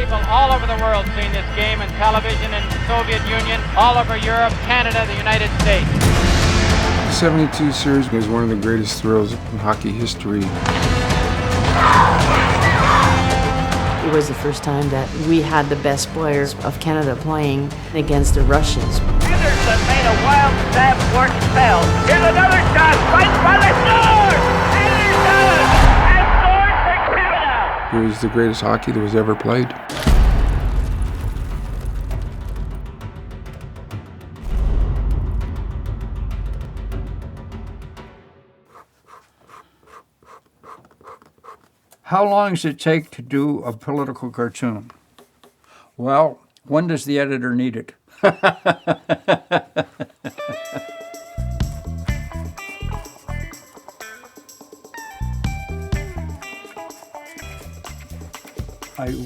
people all over the world seen this game on television in the Soviet Union, all over Europe, Canada, the United States. The 72 series was one of the greatest thrills in hockey history. It was the first time that we had the best players of Canada playing against the Russians. Anderson made a wild stab for spell. Here's another shot, right by the door! Anderson has scored for Canada! It was the greatest hockey that was ever played. How long does it take to do a political cartoon? Well, when does the editor need it? I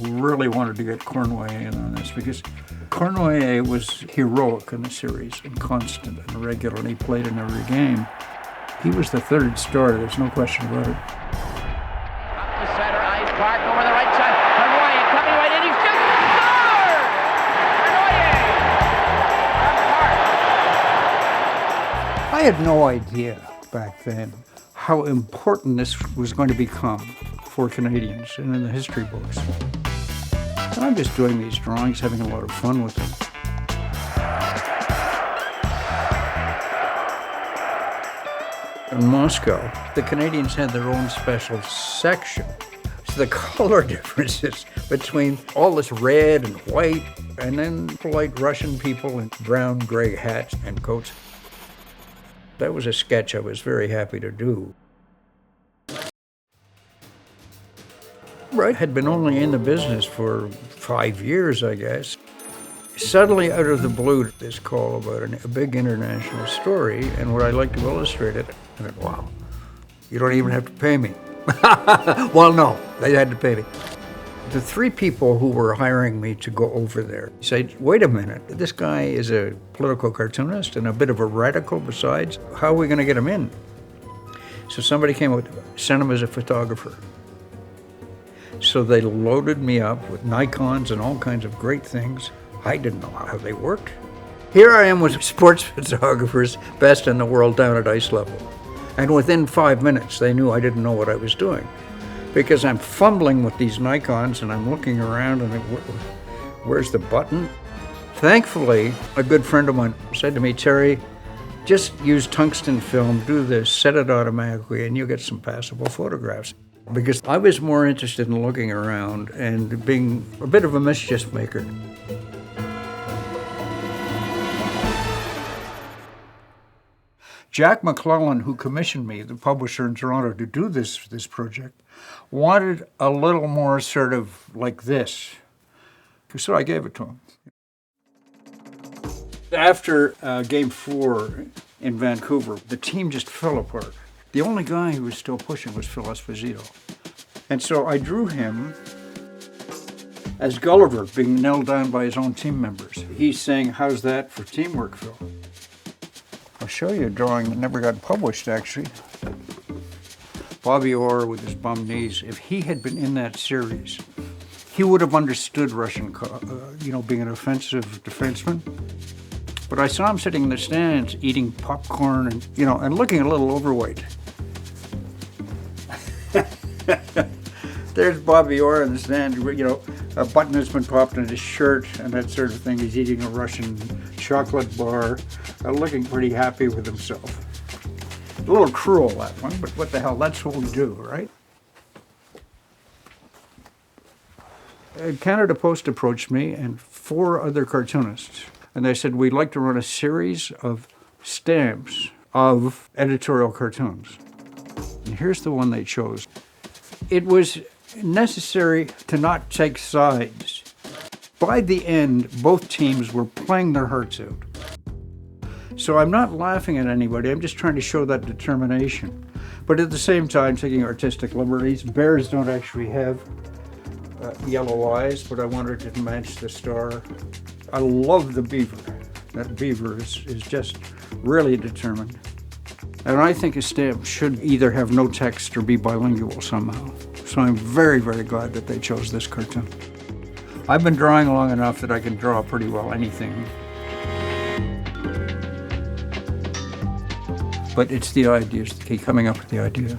really wanted to get Cornway in on this because Cornway was heroic in the series and constant and regular, and he played in every game. He was the third starter, there's no question about it. Park over the right side. Cornway coming right in. He's just scored! I had no idea back then how important this was going to become for Canadians and in the history books. And I'm just doing these drawings, having a lot of fun with them. In Moscow, the Canadians had their own special section. The color differences between all this red and white, and then polite Russian people in brown, gray hats and coats. That was a sketch I was very happy to do. I had been only in the business for 5 years, I guess. Suddenly, out of the blue, this call about a big international story, and would I like to illustrate it? I thought, wow, you don't even have to pay me. Well, no, they had to pay me. The three people who were hiring me to go over there said, wait a minute, this guy is a political cartoonist and a bit of a radical besides. How are we going to get him in? So somebody came up, sent him as a photographer. So they loaded me up with Nikons and all kinds of great things. I didn't know how they worked. Here I am with sports photographers, best in the world down at ice level. And within 5 minutes, they knew I didn't know what I was doing. Because I'm fumbling with these Nikons and I'm looking around and where's the button? Thankfully, a good friend of mine said to me, Terry, just use tungsten film, do this, set it automatically, and you'll get some passable photographs. Because I was more interested in looking around and being a bit of a mischief maker. Jack McClellan, who commissioned me, the publisher in Toronto, to do this project, wanted a little more sort of like this. So I gave it to him. After Game 4 in Vancouver, the team just fell apart. The only guy who was still pushing was Phil Esposito. And so I drew him as Gulliver being nailed down by his own team members. He's saying, how's that for teamwork, Phil? I'll show you a drawing that never got published, actually. Bobby Orr with his bum knees. If he had been in that series, he would have understood Russian, being an offensive defenseman. But I saw him sitting in the stands eating popcorn and, and looking a little overweight. There's Bobby Orr in the stand, a button has been popped in his shirt and that sort of thing. He's eating a Russian chocolate bar, looking pretty happy with himself. A little cruel, that one, but what the hell, that's what we do, right? Canada Post approached me and 4 other cartoonists, and they said, we'd like to run a series of stamps of editorial cartoons. And here's the one they chose. It was necessary to not take sides. By the end, both teams were playing their hearts out. So I'm not laughing at anybody, I'm just trying to show that determination. But at the same time, taking artistic liberties. Bears don't actually have yellow eyes, but I wanted it to match the star. I love the beaver. That beaver is just really determined. And I think a stamp should either have no text or be bilingual somehow. So I'm very, very glad that they chose this cartoon. I've been drawing long enough that I can draw pretty well anything. But it's the idea, it's coming up with the idea.